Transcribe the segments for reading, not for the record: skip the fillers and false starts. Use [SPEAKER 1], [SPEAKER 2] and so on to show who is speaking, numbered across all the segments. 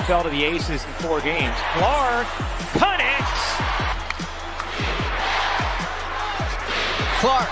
[SPEAKER 1] fell to the Aces in 4 games. Clark connects.
[SPEAKER 2] Clark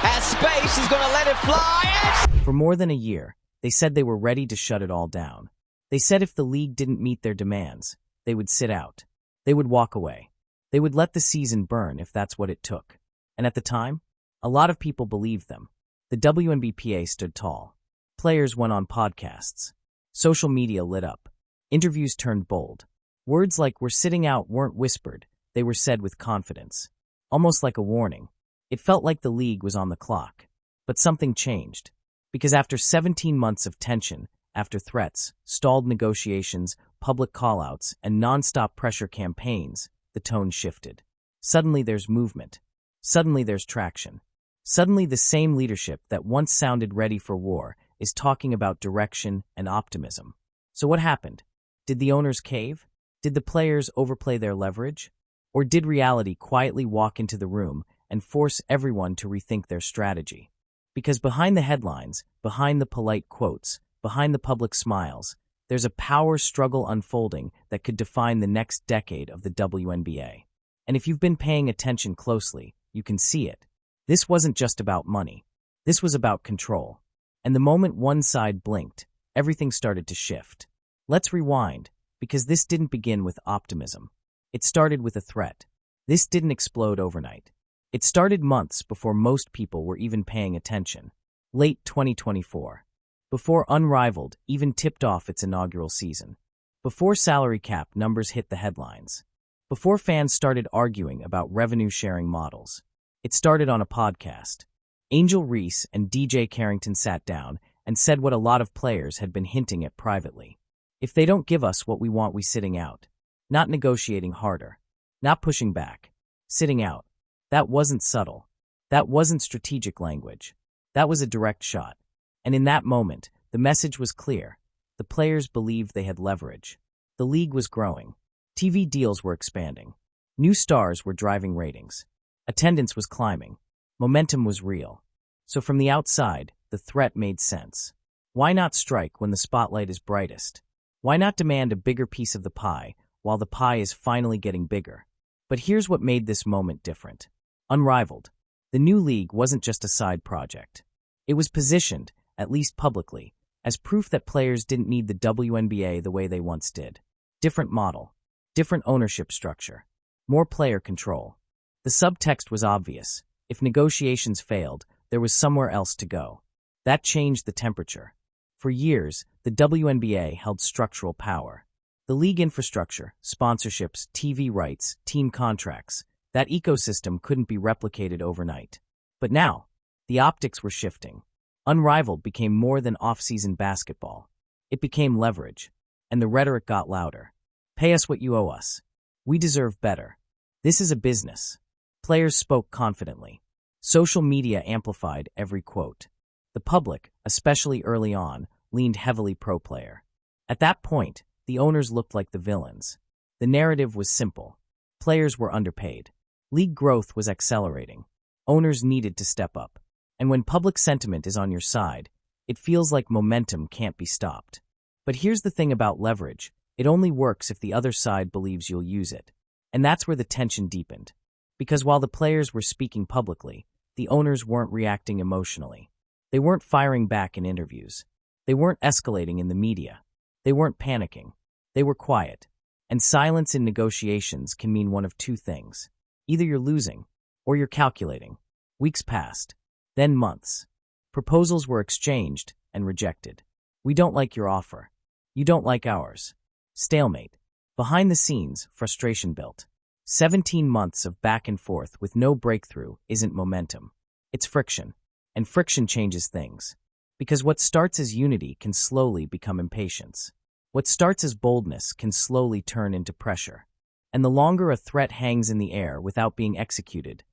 [SPEAKER 2] has space. He's going to let it fly.
[SPEAKER 3] For more than a year, they said they were ready to shut it all down. They said if the league didn't meet their demands, they would sit out. They would walk away. They would let the season burn if that's what it took. And at the time, a lot of people believed them. The WNBPA stood tall. Players went on podcasts. Social media lit up. Interviews turned bold. Words like "we're sitting out" weren't whispered. They were said with confidence. Almost like a warning. It felt like the league was on the clock. But something changed. Because after 17 months of tension, after threats, stalled negotiations, public callouts, and non-stop pressure campaigns, the tone shifted. Suddenly there's movement. Suddenly there's traction. Suddenly the same leadership that once sounded ready for war is talking about direction and optimism. So what happened? Did the owners cave? Did the players overplay their leverage? Or did reality quietly walk into the room and force everyone to rethink their strategy? Because behind the headlines, behind the polite quotes, behind the public smiles, there's a power struggle unfolding that could define the next decade of the WNBA. And if you've been paying attention closely, you can see it. This wasn't just about money. This was about control. And the moment one side blinked, everything started to shift. Let's rewind, because this didn't begin with optimism. It started with a threat. This didn't explode overnight. It started months before most people were even paying attention. Late 2024. Before Unrivaled even tipped off its inaugural season. Before salary cap numbers hit the headlines. Before fans started arguing about revenue-sharing models. It started on a podcast. Angel Reese and DJ Carrington sat down and said what a lot of players had been hinting at privately. If they don't give us what we want, we sitting out. Not negotiating harder. Not pushing back. Sitting out. That wasn't subtle. That wasn't strategic language. That was a direct shot. And in that moment, the message was clear. The players believed they had leverage. The league was growing. TV deals were expanding. New stars were driving ratings. Attendance was climbing. Momentum was real. So from the outside, the threat made sense. Why not strike when the spotlight is brightest? Why not demand a bigger piece of the pie while the pie is finally getting bigger? But here's what made this moment different. Unrivaled. The new league wasn't just a side project. It was positioned, at least publicly, as proof that players didn't need the WNBA the way they once did. Different model. Different ownership structure. More player control. The subtext was obvious. If negotiations failed, there was somewhere else to go. That changed the temperature. For years, the WNBA held structural power. The league infrastructure, sponsorships, TV rights, team contracts, that ecosystem couldn't be replicated overnight. But now, the optics were shifting. Unrivaled became more than off-season basketball. It became leverage, and the rhetoric got louder. Pay us what you owe us. We deserve better. This is a business. Players spoke confidently. Social media amplified every quote. The public, especially early on, leaned heavily pro-player. At that point, the owners looked like the villains. The narrative was simple. Players were underpaid. League growth was accelerating. Owners needed to step up. And when public sentiment is on your side, it feels like momentum can't be stopped. But here's the thing about leverage. It only works if the other side believes you'll use it. And that's where the tension deepened. Because while the players were speaking publicly, the owners weren't reacting emotionally. They weren't firing back in interviews. They weren't escalating in the media. They weren't panicking. They were quiet. And silence in negotiations can mean one of two things. Either you're losing, or you're calculating. Weeks passed. Then months. Proposals were exchanged and rejected. We don't like your offer. You don't like ours. Stalemate. Behind the scenes, frustration built. 17 months of back and forth with no breakthrough isn't momentum. It's friction. And friction changes things. Because what starts as unity can slowly become impatience. What starts as boldness can slowly turn into pressure. And the longer a threat hangs in the air without being executed,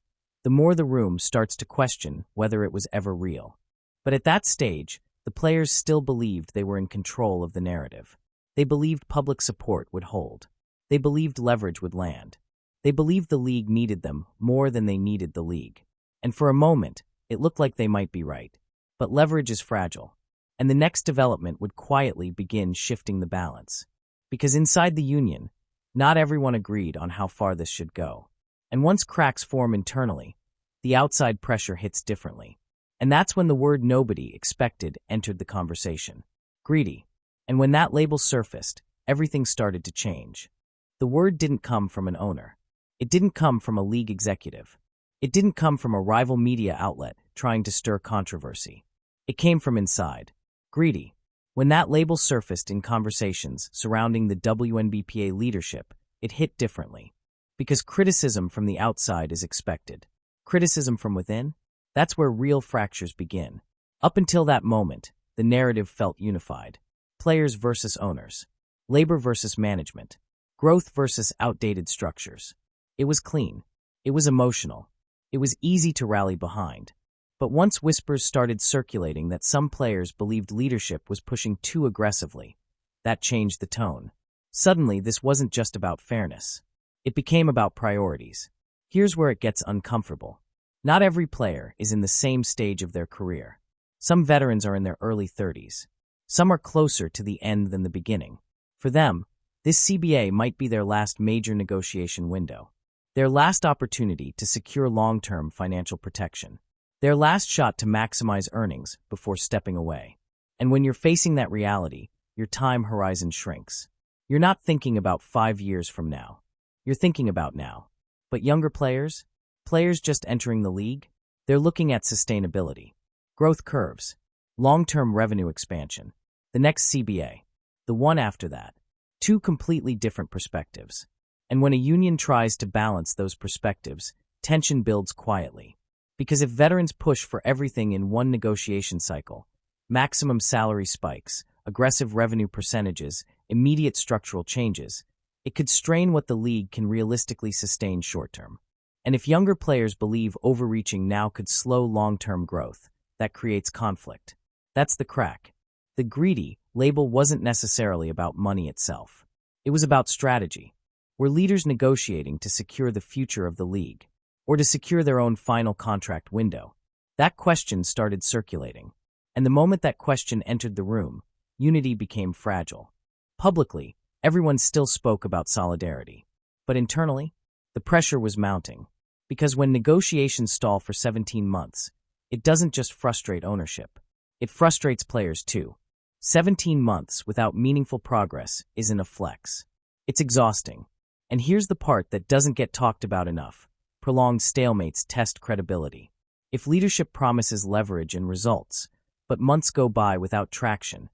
[SPEAKER 3] the more the room starts to question whether it was ever real. But at that stage, the players still believed they were in control of the narrative. They believed public support would hold. They believed leverage would land. They believed the league needed them more than they needed the league. And for a moment, it looked like they might be right. But leverage is fragile. And the next development would quietly begin shifting the balance. Because inside the union, not everyone agreed on how far this should go. And once cracks form internally, the outside pressure hits differently. And that's when the word nobody expected entered the conversation. Greedy. And when that label surfaced, everything started to change. The word didn't come from an owner. It didn't come from a league executive. It didn't come from a rival media outlet trying to stir controversy. It came from inside. Greedy. When that label surfaced in conversations surrounding the WNBPA leadership, it hit differently. Because criticism from the outside is expected. Criticism from within? That's where real fractures begin. Up until that moment, the narrative felt unified. Players versus owners. Labor versus management. Growth versus outdated structures. It was clean. It was emotional. It was easy to rally behind. But once whispers started circulating that some players believed leadership was pushing too aggressively, that changed the tone. Suddenly, this wasn't just about fairness. It became about priorities. Here's where it gets uncomfortable. Not every player is in the same stage of their career. Some veterans are in their early 30s. Some are closer to the end than the beginning. For them, this CBA might be their last major negotiation window. Their last opportunity to secure long-term financial protection. Their last shot to maximize earnings before stepping away. And when you're facing that reality, your time horizon shrinks. You're not thinking about 5 years from now. You're thinking about now. But younger players? Players just entering the league? They're looking at sustainability. Growth curves. Long-term revenue expansion. The next CBA. The one after that. Two completely different perspectives. And when a union tries to balance those perspectives, tension builds quietly. Because if veterans push for everything in one negotiation cycle, maximum salary spikes, aggressive revenue percentages, immediate structural changes, it could strain what the league can realistically sustain short-term. And if younger players believe overreaching now could slow long-term growth, that creates conflict. That's the crack. The greedy label wasn't necessarily about money itself. It was about strategy. Were leaders negotiating to secure the future of the league, or to secure their own final contract window? That question started circulating. And the moment that question entered the room, unity became fragile. Publicly, everyone still spoke about solidarity. But internally, the pressure was mounting. Because when negotiations stall for 17 months, it doesn't just frustrate ownership. It frustrates players too. 17 months without meaningful progress isn't a flex. It's exhausting. And here's the part that doesn't get talked about enough. Prolonged stalemates test credibility. If leadership promises leverage and results, but months go by without traction,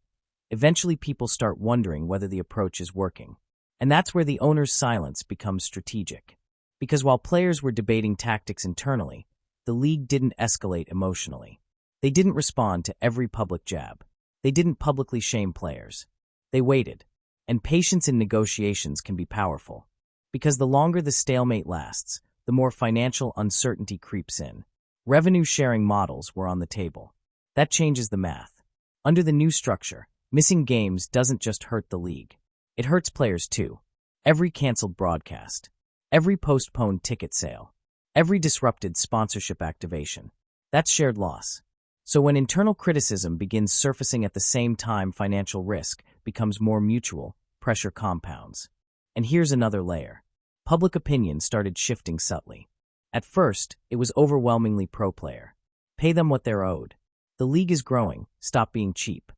[SPEAKER 3] eventually people start wondering whether the approach is working. And that's where the owner's silence becomes strategic. Because while players were debating tactics internally, the league didn't escalate emotionally. They didn't respond to every public jab. They didn't publicly shame players. They waited. And patience in negotiations can be powerful. Because the longer the stalemate lasts, the more financial uncertainty creeps in. Revenue-sharing models were on the table. That changes the math. Under the new structure, missing games doesn't just hurt the league. It hurts players too. Every canceled broadcast. Every postponed ticket sale. Every disrupted sponsorship activation. That's shared loss. So when internal criticism begins surfacing at the same time financial risk becomes more mutual, pressure compounds. And here's another layer. Public opinion started shifting subtly. At first, it was overwhelmingly pro-player. Pay them what they're owed. The league is growing, stop being cheap.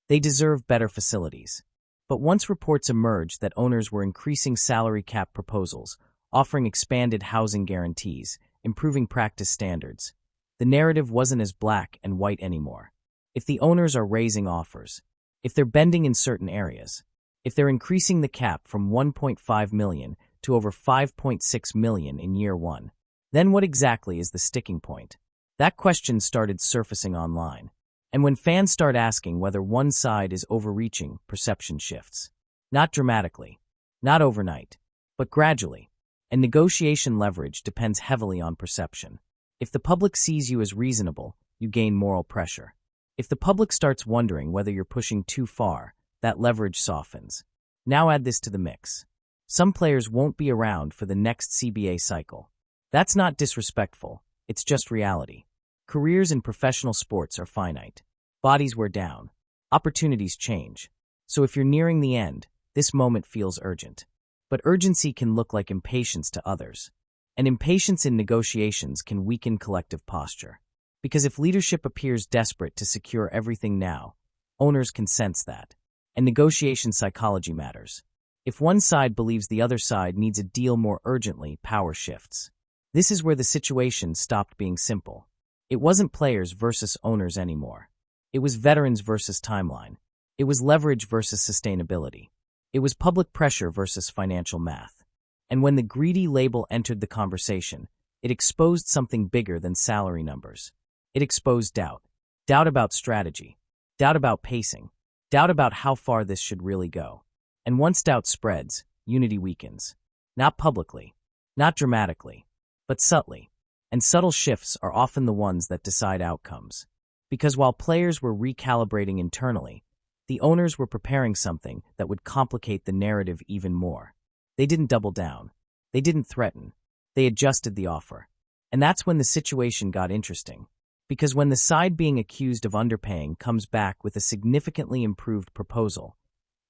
[SPEAKER 3] They deserve better facilities. But once reports emerged that owners were increasing salary cap proposals, offering expanded housing guarantees, improving practice standards, the narrative wasn't as black and white anymore. If the owners are raising offers, if they're bending in certain areas, if they're increasing the cap from 1.5 million to over 5.6 million in year one, then what exactly is the sticking point? That question started surfacing online. And when fans start asking whether one side is overreaching, perception shifts. Not dramatically, not overnight, but gradually. And negotiation leverage depends heavily on perception. If the public sees you as reasonable, you gain moral pressure. If the public starts wondering whether you're pushing too far, that leverage softens. Now add this to the mix. Some players won't be around for the next CBA cycle. That's not disrespectful, it's just reality. Careers in professional sports are finite. Bodies wear down. Opportunities change. So if you're nearing the end, This moment feels urgent. But urgency can look like impatience to others. And impatience in negotiations can weaken collective posture. Because if leadership appears desperate to secure everything now, owners can sense that. And negotiation psychology matters. If one side believes the other side needs a deal more urgently, power shifts. This is where the situation stopped being simple. It wasn't players versus owners anymore. It was veterans versus timeline. It was leverage versus sustainability. It was public pressure versus financial math. And when the greedy label entered the conversation, it exposed something bigger than salary numbers. It exposed doubt. Doubt about strategy. Doubt about pacing. Doubt about how far this should really go. And once doubt spreads, unity weakens. Not publicly. Not dramatically. But subtly. And subtle shifts are often the ones that decide outcomes. Because while players were recalibrating internally, the owners were preparing something that would complicate the narrative even more. They didn't double down. They didn't threaten. They adjusted the offer. And that's when the situation got interesting. Because when the side being accused of underpaying comes back with a significantly improved proposal,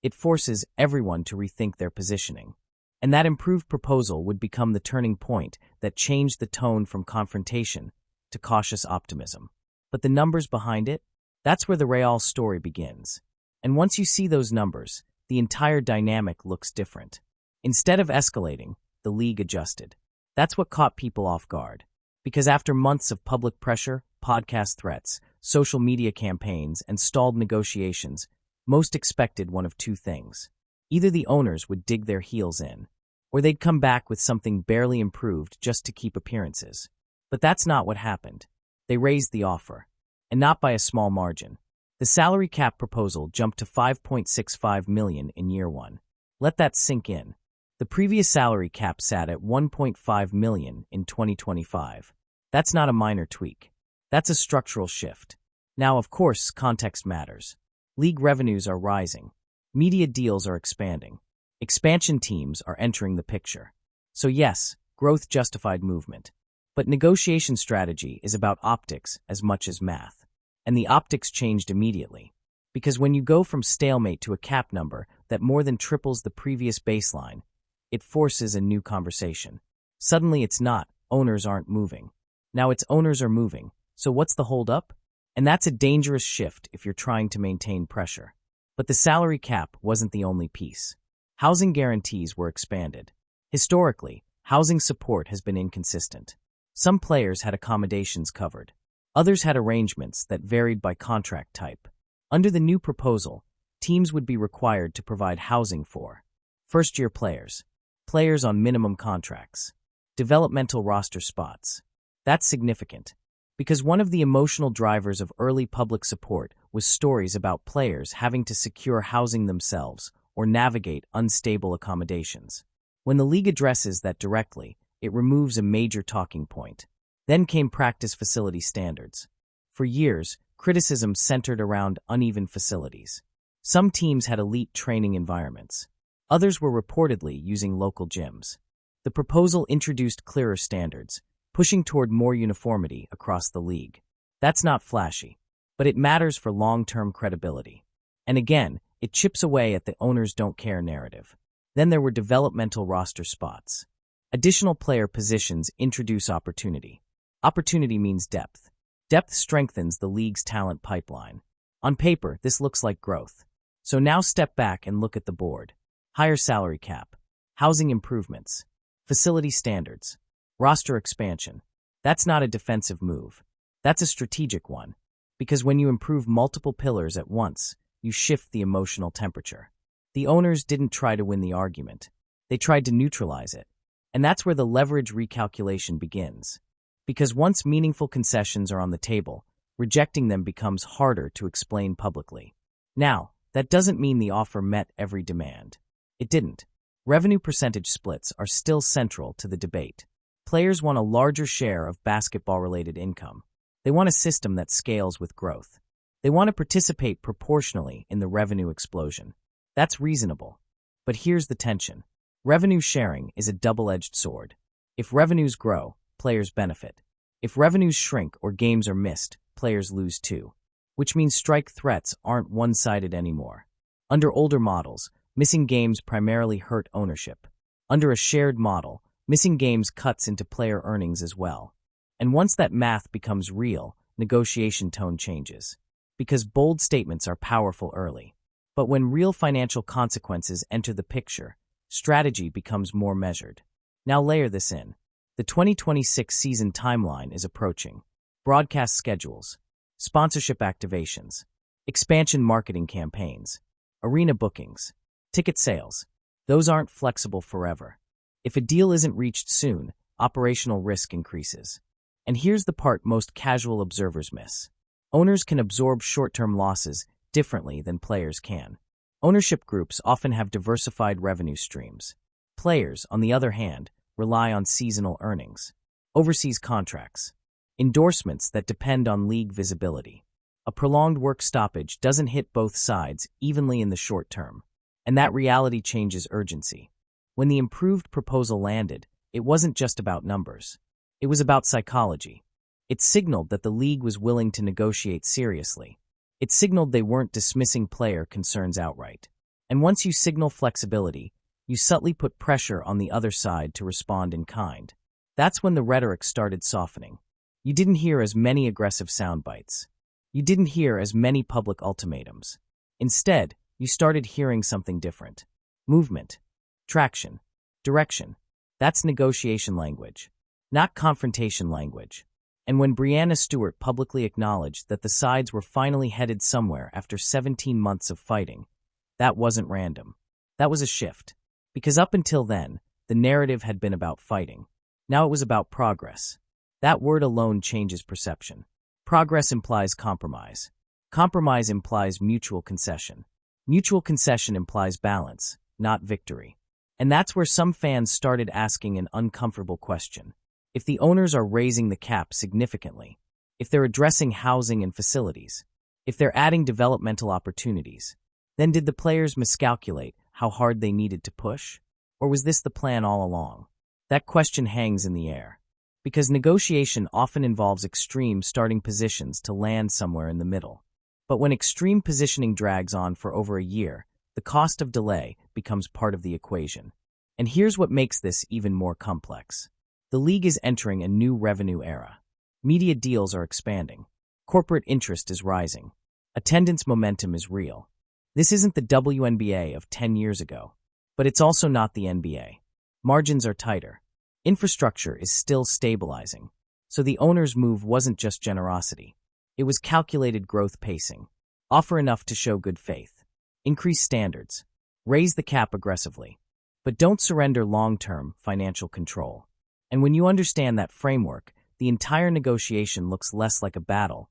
[SPEAKER 3] it forces everyone to rethink their positioning. And that improved proposal would become the turning point that changed the tone from confrontation to cautious optimism. But the numbers behind it? That's where the Real story begins. And once you see those numbers, the entire dynamic looks different. Instead of escalating, the league adjusted. That's what caught people off guard. Because after months of public pressure, podcast threats, social media campaigns, and stalled negotiations, most expected one of two things. Either the owners would dig their heels in, or they'd come back with something barely improved just to keep appearances. But that's not what happened. They raised the offer, and not by a small margin. The salary cap proposal jumped to $5.65 million in year one. Let that sink in. The previous salary cap sat at $1.5 million in 2025. That's not a minor tweak. That's a structural shift. Now, of course, context matters. League revenues are rising. Media deals are expanding. Expansion teams are entering the picture. So yes, growth justified movement. But negotiation strategy is about optics as much as math. And the optics changed immediately. Because when you go from stalemate to a cap number that more than triples the previous baseline, it forces a new conversation. Suddenly it's not, owners aren't moving. Now it's owners are moving. So what's the holdup? And that's a dangerous shift if you're trying to maintain pressure. But the salary cap wasn't the only piece. Housing guarantees were expanded. Historically, housing support has been inconsistent. Some players had accommodations covered. Others had arrangements that varied by contract type. Under the new proposal, teams would be required to provide housing for first-year players, players on minimum contracts, developmental roster spots. That's significant, because one of the emotional drivers of early public support was stories about players having to secure housing themselves or navigate unstable accommodations. When the league addresses that directly, it removes a major talking point. Then came practice facility standards. For years, criticism centered around uneven facilities. Some teams had elite training environments. Others were reportedly using local gyms. The proposal introduced clearer standards, pushing toward more uniformity across the league. That's not flashy, but it matters for long-term credibility. And again, it chips away at the owners don't care narrative. Then there were developmental roster spots. Additional player positions introduce opportunity. Opportunity means depth. Depth strengthens the league's talent pipeline. On paper, this looks like growth. So now step back and look at the board. Higher salary cap, housing improvements, facility standards, roster expansion. That's not a defensive move. That's a strategic one. Because when you improve multiple pillars at once, you shift the emotional temperature. The owners didn't try to win the argument. They tried to neutralize it. And that's where the leverage recalculation begins. Because once meaningful concessions are on the table, rejecting them becomes harder to explain publicly. Now, that doesn't mean the offer met every demand. It didn't. Revenue percentage splits are still central to the debate. Players want a larger share of basketball-related income. They want a system that scales with growth. They want to participate proportionally in the revenue explosion. That's reasonable. But here's the tension. Revenue sharing is a double-edged sword. If revenues grow, players benefit. If revenues shrink or games are missed, players lose too. Which means strike threats aren't one-sided anymore. Under older models, Missing games primarily hurt ownership. Under a shared model, missing games cuts into player earnings as well. And once that math becomes real, negotiation tone changes. Because bold statements are powerful early. But when real financial consequences enter the picture, strategy becomes more measured. Now layer this in. The 2026 season timeline is approaching. Broadcast schedules, sponsorship activations, expansion marketing campaigns, arena bookings, ticket sales. Those aren't flexible forever. If a deal isn't reached soon, operational risk increases. And here's the part most casual observers miss. Owners can absorb short-term losses differently than players can. Ownership groups often have diversified revenue streams. Players, on the other hand, rely on seasonal earnings, overseas contracts, endorsements that depend on league visibility. A prolonged work stoppage doesn't hit both sides evenly in the short term, and that reality changes urgency. When the improved proposal landed, it wasn't just about numbers. It was about psychology. It signaled that the league was willing to negotiate seriously. It signaled they weren't dismissing player concerns outright. And once you signal flexibility, you subtly put pressure on the other side to respond in kind. That's when the rhetoric started softening. You didn't hear as many aggressive sound bites. You didn't hear as many public ultimatums. Instead, you started hearing something different. Movement, traction, direction. That's negotiation language, not confrontation language. And when Breanna Stewart publicly acknowledged that the sides were finally headed somewhere after 17 months of fighting, that wasn't random. That was a shift. Because up until then, the narrative had been about fighting. Now it was about progress. That word alone changes perception. Progress implies compromise. Compromise implies mutual concession. Mutual concession implies balance, not victory. And that's where some fans started asking an uncomfortable question. If the owners are raising the cap significantly, if they're addressing housing and facilities, if they're adding developmental opportunities, then did the players miscalculate how hard they needed to push? Or was this the plan all along? That question hangs in the air. Because negotiation often involves extreme starting positions to land somewhere in the middle. But when extreme positioning drags on for over a year, the cost of delay becomes part of the equation. And here's what makes this even more complex. The league is entering a new revenue era. Media deals are expanding. Corporate interest is rising. Attendance momentum is real. This isn't the WNBA of 10 years ago, but it's also not the NBA. Margins are tighter. Infrastructure is still stabilizing. So the owner's move wasn't just generosity. It was calculated growth pacing. Offer enough to show good faith. Increase standards. Raise the cap aggressively. But don't surrender long-term financial control. And when you understand that framework, the entire negotiation looks less like a battle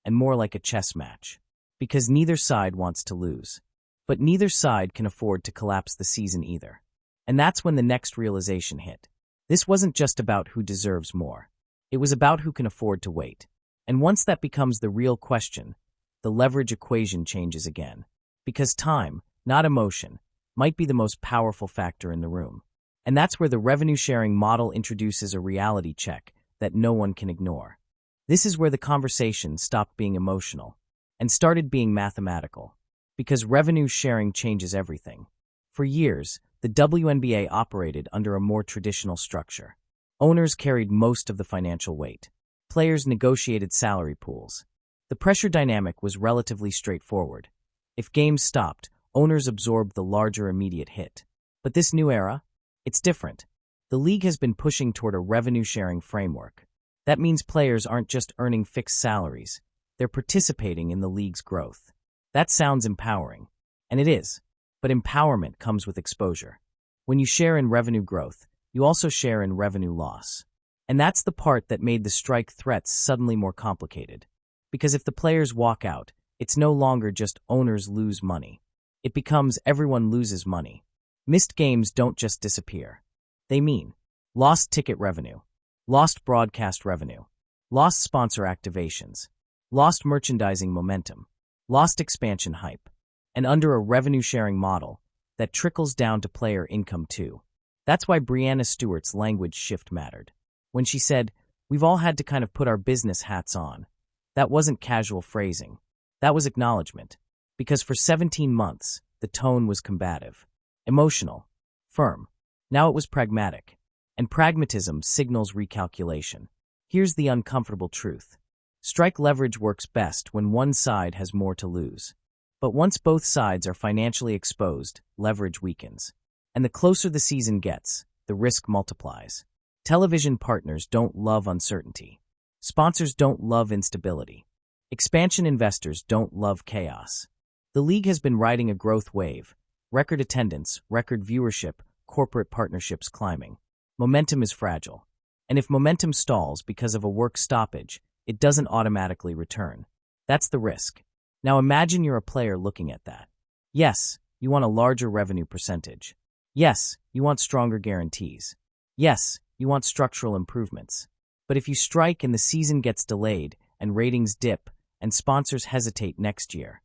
[SPEAKER 3] and more like a chess match. Because neither side wants to lose. But neither side can afford to collapse the season either. And that's when the next realization hit. This wasn't just about who deserves more. It was about who can afford to wait. And once that becomes the real question, the leverage equation changes again. Because time, not emotion, might be the most powerful factor in the room. And that's where the revenue-sharing model introduces a reality check that no one can ignore. This is where the conversation stopped being emotional and started being mathematical. Because revenue sharing changes everything. For years, the WNBA operated under a more traditional structure. Owners carried most of the financial weight. Players negotiated salary pools. The pressure dynamic was relatively straightforward. If games stopped, owners absorbed the larger immediate hit. But this new era? It's different. The league has been pushing toward a revenue-sharing framework. That means players aren't just earning fixed salaries. They're participating in the league's growth. That sounds empowering. And it is. But empowerment comes with exposure. When you share in revenue growth, you also share in revenue loss. And that's the part that made the strike threats suddenly more complicated. Because if the players walk out, it's no longer just owners lose money. It becomes everyone loses money. Missed games don't just disappear. They mean lost ticket revenue, lost broadcast revenue, lost sponsor activations, lost merchandising momentum, lost expansion hype, and under a revenue-sharing model that trickles down to player income too. That's why Breanna Stewart's language shift mattered. When she said, "We've all had to kind of put our business hats on," that wasn't casual phrasing. That was acknowledgement. Because for 17 months, the tone was combative. Emotional. Firm. Now it was pragmatic. And pragmatism signals recalculation. Here's the uncomfortable truth. Strike leverage works best when one side has more to lose. But once both sides are financially exposed, leverage weakens. And the closer the season gets, the risk multiplies. Television partners don't love uncertainty. Sponsors don't love instability. Expansion investors don't love chaos. The league has been riding a growth wave. Record attendance, record viewership, corporate partnerships climbing. Momentum is fragile. And if momentum stalls because of a work stoppage, it doesn't automatically return. That's the risk. Now imagine you're a player looking at that. Yes, you want a larger revenue percentage. Yes, you want stronger guarantees. Yes, you want structural improvements. But if you strike and the season gets delayed, and ratings dip, and sponsors hesitate next year,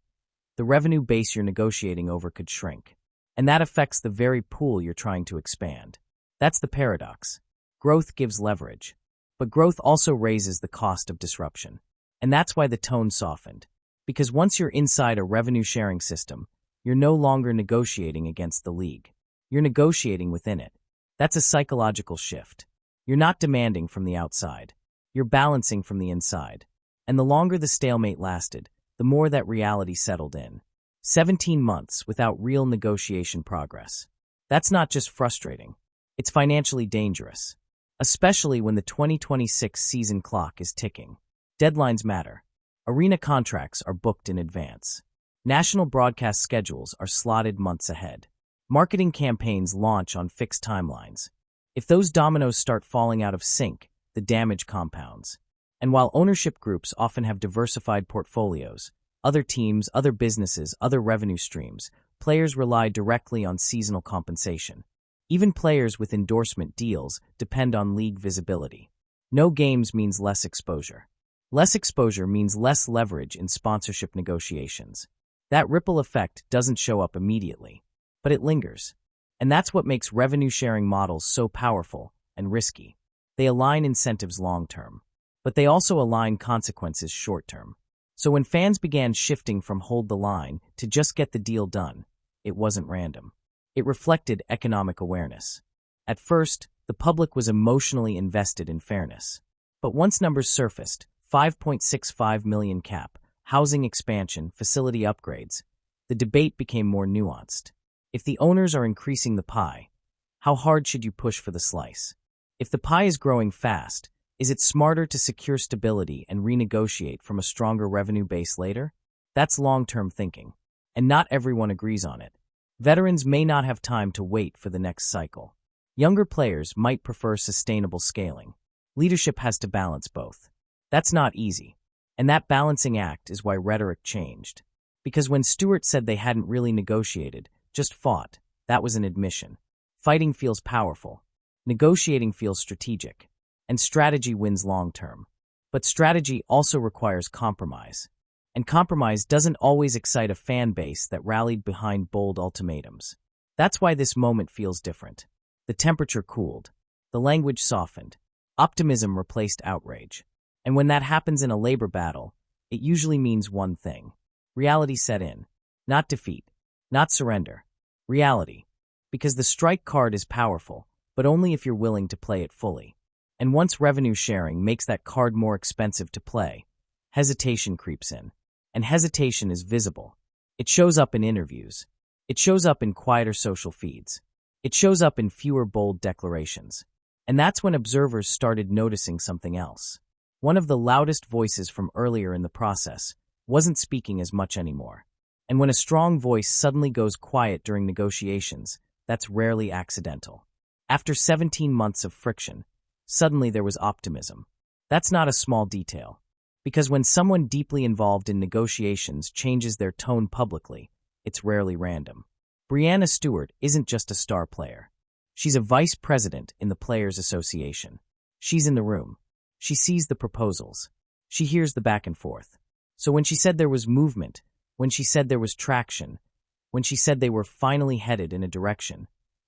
[SPEAKER 3] the revenue base you're negotiating over could shrink. And that affects the very pool you're trying to expand. That's the paradox. Growth gives leverage. But growth also raises the cost of disruption. And that's why the tone softened. Because once you're inside a revenue-sharing system, you're no longer negotiating against the league. You're negotiating within it. That's a psychological shift. You're not demanding from the outside. You're balancing from the inside. And the longer the stalemate lasted, the more that reality settled in. 17 months without real negotiation progress. That's not just frustrating. It's financially dangerous. Especially when the 2026 season clock is ticking. Deadlines matter. Arena contracts are booked in advance. National broadcast schedules are slotted months ahead. Marketing campaigns launch on fixed timelines. If those dominoes start falling out of sync, the damage compounds. And while ownership groups often have diversified portfolios, other teams, other businesses, other revenue streams, players rely directly on seasonal compensation. Even players with endorsement deals depend on league visibility. No games means less exposure. Less exposure means less leverage in sponsorship negotiations. That ripple effect doesn't show up immediately, but it lingers. And that's what makes revenue-sharing models so powerful and risky. They align incentives long-term, but they also align consequences short-term. So when fans began shifting from hold the line to just get the deal done, it wasn't random. It reflected economic awareness. At first, the public was emotionally invested in fairness. But once numbers surfaced, 5.65 million cap, housing expansion, facility upgrades, the debate became more nuanced. If the owners are increasing the pie, how hard should you push for the slice? If the pie is growing fast, is it smarter to secure stability and renegotiate from a stronger revenue base later? That's long-term thinking, and not everyone agrees on it. Veterans may not have time to wait for the next cycle. Younger players might prefer sustainable scaling. Leadership has to balance both. That's not easy. And that balancing act is why rhetoric changed. Because when Stewart said they hadn't really negotiated, just fought, that was an admission. Fighting feels powerful. Negotiating feels strategic. And strategy wins long-term. But strategy also requires compromise. And compromise doesn't always excite a fan base that rallied behind bold ultimatums. That's why this moment feels different. The temperature cooled. The language softened. Optimism replaced outrage. And when that happens in a labor battle, it usually means one thing. Reality set in. Not defeat. Not surrender. Reality. Because the strike card is powerful, but only if you're willing to play it fully. And once revenue sharing makes that card more expensive to play, hesitation creeps in. And hesitation is visible. It shows up in interviews. It shows up in quieter social feeds. It shows up in fewer bold declarations. And that's when observers started noticing something else. One of the loudest voices from earlier in the process wasn't speaking as much anymore. And when a strong voice suddenly goes quiet during negotiations, that's rarely accidental. After 17 months of friction, suddenly there was optimism. That's not a small detail. Because when someone deeply involved in negotiations changes their tone publicly, it's rarely random. Breanna Stewart isn't just a star player. She's a vice president in the Players Association. She's in the room. She sees the proposals. She hears the back and forth. So when she said there was movement, when she said there was traction, when she said they were finally headed in a direction,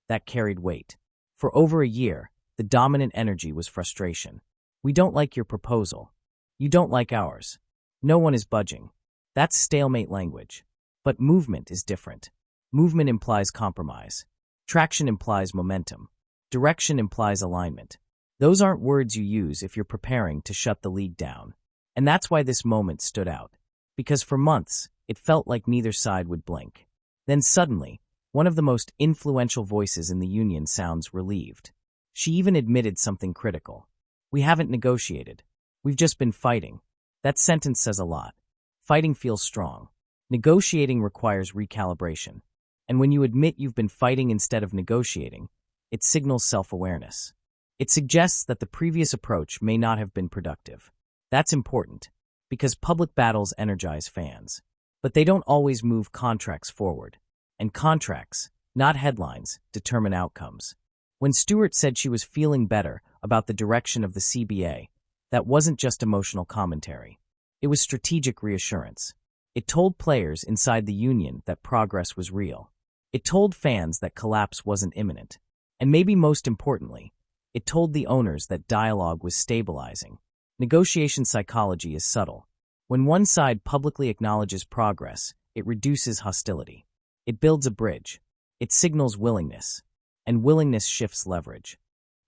[SPEAKER 3] that carried weight. For over a year, the dominant energy was frustration. We don't like your proposal. You don't like ours. No one is budging. That's stalemate language. But movement is different. Movement implies compromise. Traction implies momentum. Direction implies alignment. Those aren't words you use if you're preparing to shut the league down. And that's why this moment stood out. Because for months, it felt like neither side would blink. Then suddenly, one of the most influential voices in the union sounds relieved. She even admitted something critical. We haven't negotiated. We've just been fighting. That sentence says a lot. Fighting feels strong. Negotiating requires recalibration. And when you admit you've been fighting instead of negotiating, it signals self-awareness. It suggests that the previous approach may not have been productive. That's important, because public battles energize fans. But they don't always move contracts forward. And contracts, not headlines, determine outcomes. When Stewart said she was feeling better about the direction of the CBA, that wasn't just emotional commentary. It was strategic reassurance. It told players inside the union that progress was real. It told fans that collapse wasn't imminent. And maybe most importantly, it told the owners that dialogue was stabilizing. Negotiation psychology is subtle. When one side publicly acknowledges progress, it reduces hostility. It builds a bridge. It signals willingness. And willingness shifts leverage.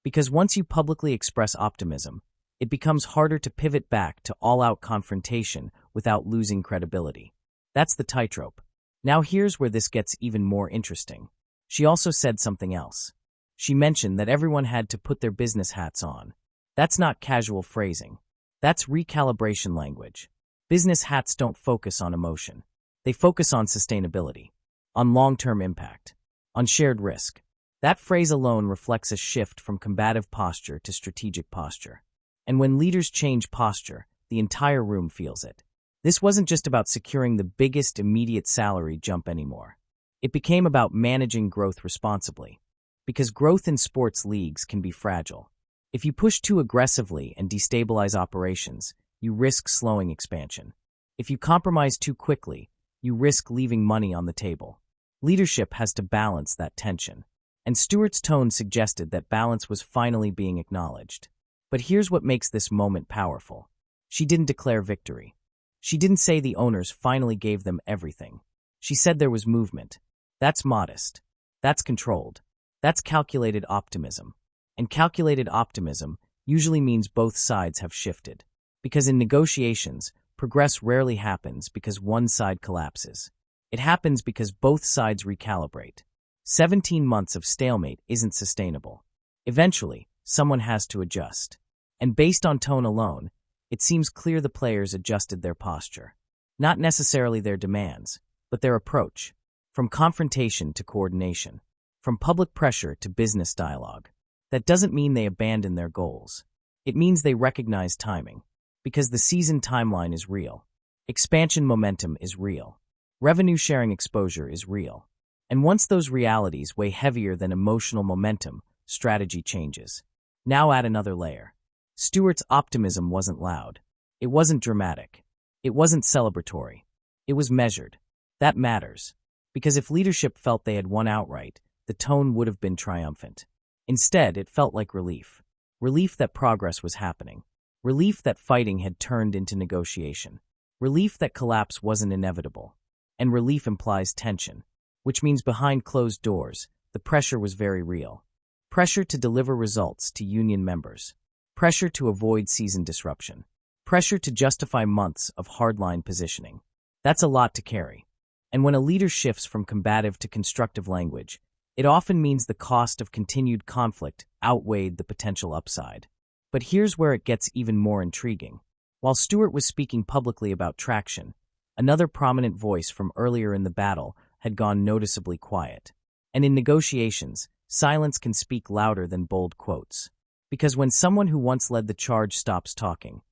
[SPEAKER 3] Because once you publicly express optimism, it becomes harder to pivot back to all-out confrontation without losing credibility. That's the tightrope. Now here's where this gets even more interesting. She also said something else. She mentioned that everyone had to put their business hats on. That's not casual phrasing. That's recalibration language. Business hats don't focus on emotion. They focus on sustainability, on long-term impact, on shared risk. That phrase alone reflects a shift from combative posture to strategic posture. And when leaders change posture, the entire room feels it. This wasn't just about securing the biggest immediate salary jump anymore. It became about managing growth responsibly. Because growth in sports leagues can be fragile. If you push too aggressively and destabilize operations, you risk slowing expansion. If you compromise too quickly, you risk leaving money on the table. Leadership has to balance that tension. And Stewart's tone suggested that balance was finally being acknowledged. But here's what makes this moment powerful. She didn't declare victory. She didn't say the owners finally gave them everything. She said there was movement. That's modest. That's controlled. That's calculated optimism. And calculated optimism usually means both sides have shifted. Because in negotiations, progress rarely happens because one side collapses. It happens because both sides recalibrate. 17 months of stalemate isn't sustainable. Eventually, someone has to adjust. And based on tone alone, it seems clear the players adjusted their posture. Not necessarily their demands, but their approach. From confrontation to coordination. From public pressure to business dialogue. That doesn't mean they abandon their goals. It means they recognize timing. Because the season timeline is real. Expansion momentum is real. Revenue sharing exposure is real. And once those realities weigh heavier than emotional momentum, strategy changes. Now add another layer. Stewart's optimism wasn't loud. It wasn't dramatic. It wasn't celebratory. It was measured. That matters. Because if leadership felt they had won outright, the tone would have been triumphant. Instead, it felt like relief. Relief that progress was happening. Relief that fighting had turned into negotiation. Relief that collapse wasn't inevitable. And relief implies tension. Which means behind closed doors, the pressure was very real. Pressure to deliver results to union members. Pressure to avoid season disruption. Pressure to justify months of hardline positioning. That's a lot to carry. And when a leader shifts from combative to constructive language, it often means the cost of continued conflict outweighed the potential upside. But here's where it gets even more intriguing. While Stewart was speaking publicly about traction, another prominent voice from earlier in the battle had gone noticeably quiet. And in negotiations, silence can speak louder than bold quotes. Because when someone who once led the charge stops talking,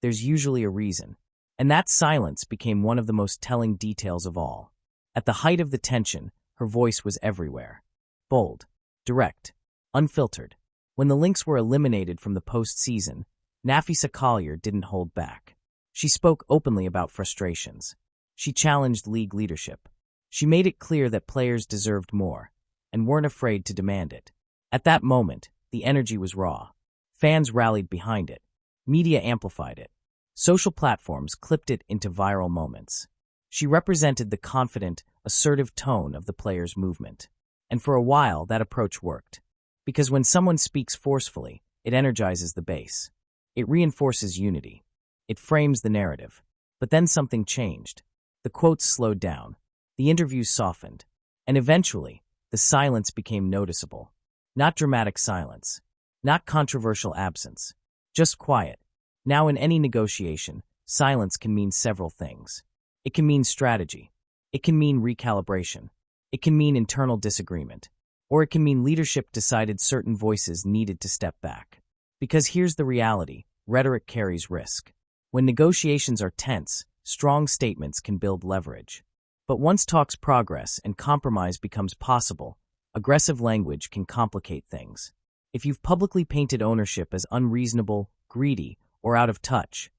[SPEAKER 3] there's usually a reason. And that silence became one of the most telling details of all. At the height of the tension, her voice was everywhere. Bold, direct, unfiltered. When the Lynx were eliminated from the postseason, Nafisa Collier didn't hold back. She spoke openly about frustrations. She challenged league leadership. She made it clear that players deserved more, and weren't afraid to demand it. At that moment, the energy was raw. Fans rallied behind it. Media amplified it. Social platforms clipped it into viral moments. She represented the confident, assertive tone of the players' movement. And for a while, that approach worked. Because when someone speaks forcefully, it energizes the base. It reinforces unity. It frames the narrative. But then something changed. The quotes slowed down. The interviews softened. And eventually, the silence became noticeable. Not dramatic silence. Not controversial absence. Just quiet. Now in any negotiation, silence can mean several things. It can mean strategy. It can mean recalibration. It can mean internal disagreement. Or it can mean leadership decided certain voices needed to step back. Because here's the reality, rhetoric carries risk. When negotiations are tense, strong statements can build leverage. But once talks progress and compromise becomes possible, aggressive language can complicate things. If you've publicly painted ownership as unreasonable, greedy, or out of touch,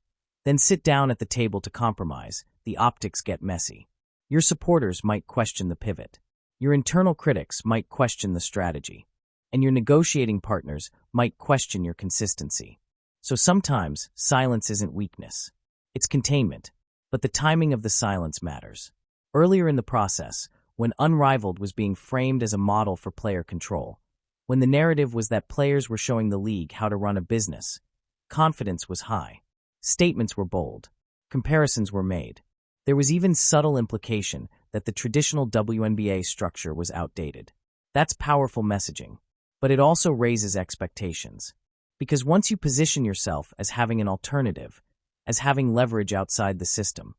[SPEAKER 3] then sit down at the table to compromise. The optics get messy. Your supporters might question the pivot. Your internal critics might question the strategy. And your negotiating partners might question your consistency. So sometimes, silence isn't weakness. It's containment. But the timing of the silence matters. Earlier in the process, when Unrivaled was being framed as a model for player control, when the narrative was that players were showing the league how to run a business, confidence was high. Statements were bold. Comparisons were made. There was even subtle implication that the traditional WNBA structure was outdated. That's powerful messaging. But it also raises expectations. Because once you position yourself as having an alternative, as having leverage outside the system,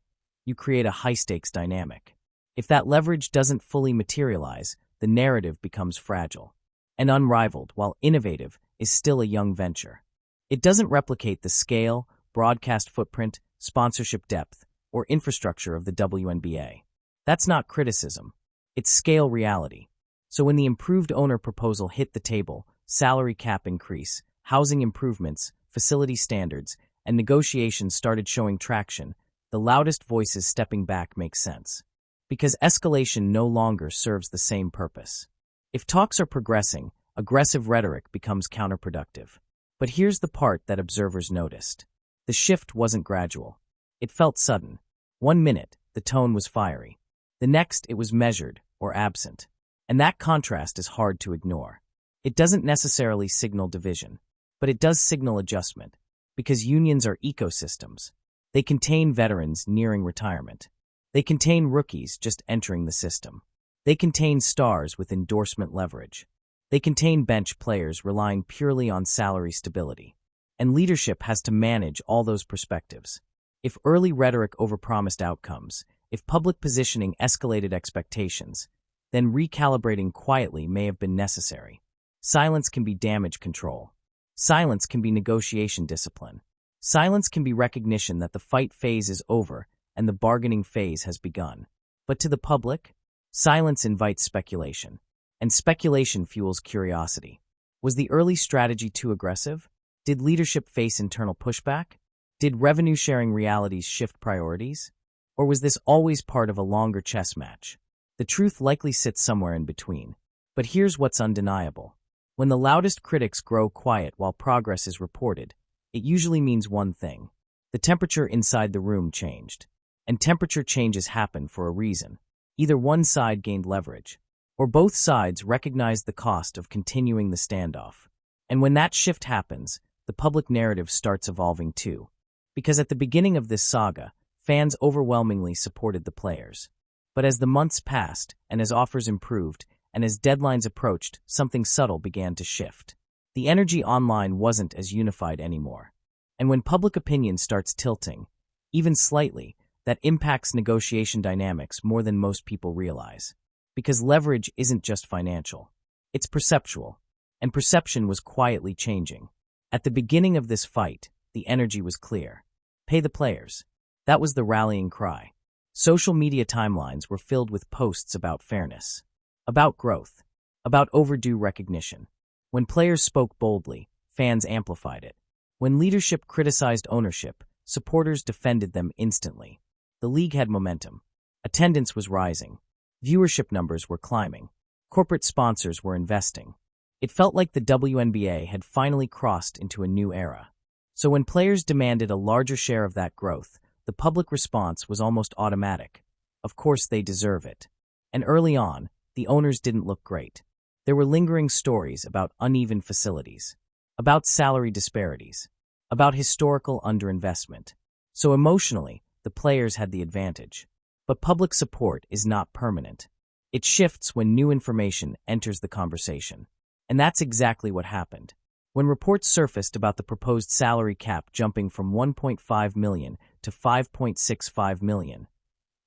[SPEAKER 3] you create a high-stakes dynamic. If that leverage doesn't fully materialize, the narrative becomes fragile. And Unrivaled, while innovative, is still a young venture. It doesn't replicate the scale, broadcast footprint, sponsorship depth, or infrastructure of the WNBA. That's not criticism. It's scale reality. So when the improved owner proposal hit the table, salary cap increase, housing improvements, facility standards, and negotiations started showing traction, the loudest voices stepping back make sense. Because escalation no longer serves the same purpose. If talks are progressing, aggressive rhetoric becomes counterproductive. But here's the part that observers noticed. The shift wasn't gradual. It felt sudden. 1 minute, the tone was fiery. The next, it was measured or absent. And that contrast is hard to ignore. It doesn't necessarily signal division, but it does signal adjustment. Because unions are ecosystems. They contain veterans nearing retirement. They contain rookies just entering the system. They contain stars with endorsement leverage. They contain bench players relying purely on salary stability. And leadership has to manage all those perspectives. If early rhetoric overpromised outcomes, if public positioning escalated expectations, then recalibrating quietly may have been necessary. Silence can be damage control. Silence can be negotiation discipline. Silence can be recognition that the fight phase is over and the bargaining phase has begun. But to the public, silence invites speculation. And speculation fuels curiosity. Was the early strategy too aggressive? Did leadership face internal pushback? Did revenue-sharing realities shift priorities? Or was this always part of a longer chess match? The truth likely sits somewhere in between. But here's what's undeniable. When the loudest critics grow quiet while progress is reported, it usually means one thing. The temperature inside the room changed. And temperature changes happen for a reason. Either one side gained leverage, or both sides recognized the cost of continuing the standoff. And when that shift happens, the public narrative starts evolving too. Because at the beginning of this saga, fans overwhelmingly supported the players. But as the months passed, and as offers improved, and as deadlines approached, something subtle began to shift. The energy online wasn't as unified anymore. And when public opinion starts tilting, even slightly, that impacts negotiation dynamics more than most people realize. Because leverage isn't just financial. It's perceptual. And perception was quietly changing. At the beginning of this fight, the energy was clear. Pay the players. That was the rallying cry. Social media timelines were filled with posts about fairness, about growth, about overdue recognition. When players spoke boldly, fans amplified it. When leadership criticized ownership, supporters defended them instantly. The league had momentum. Attendance was rising. Viewership numbers were climbing. Corporate sponsors were investing. It felt like the WNBA had finally crossed into a new era. So when players demanded a larger share of that growth, the public response was almost automatic. Of course they deserve it. And early on, the owners didn't look great. There were lingering stories about uneven facilities, about salary disparities, about historical underinvestment. So emotionally, the players had the advantage. But public support is not permanent. It shifts when new information enters the conversation. And that's exactly what happened. When reports surfaced about the proposed salary cap jumping from $1.5 million to $5.65 million,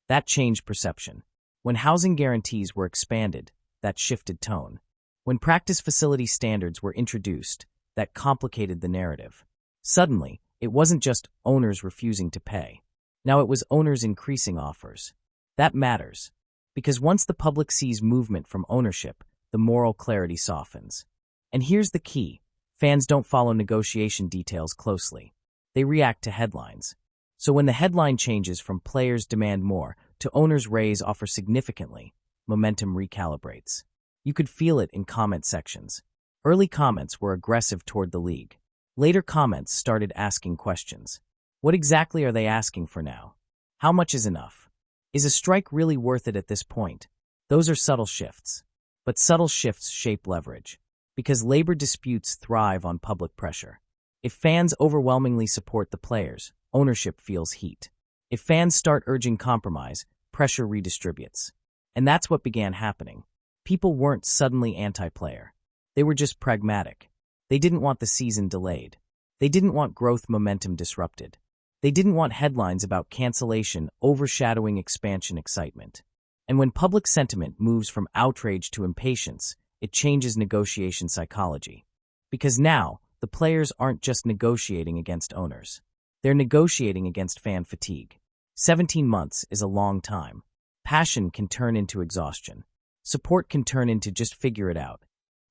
[SPEAKER 3] that changed perception. When housing guarantees were expanded, that shifted tone. When practice facility standards were introduced, that complicated the narrative. Suddenly, it wasn't just owners refusing to pay. Now it was owners increasing offers. That matters, because once the public sees movement from ownership, the moral clarity softens. And here's the key. Fans don't follow negotiation details closely. They react to headlines. So when the headline changes from players demand more to owners raise offer significantly, momentum recalibrates. You could feel it in comment sections. Early comments were aggressive toward the league. Later comments started asking questions. What exactly are they asking for now? How much is enough? Is a strike really worth it at this point? Those are subtle shifts. But subtle shifts shape leverage. Because labor disputes thrive on public pressure. If fans overwhelmingly support the players, ownership feels heat. If fans start urging compromise, pressure redistributes. And that's what began happening. People weren't suddenly anti-player. They were just pragmatic. They didn't want the season delayed. They didn't want growth momentum disrupted. They didn't want headlines about cancellation overshadowing expansion excitement. And when public sentiment moves from outrage to impatience, it changes negotiation psychology. Because now, the players aren't just negotiating against owners. They're negotiating against fan fatigue. 17 months is a long time. Passion can turn into exhaustion. Support can turn into just figure it out.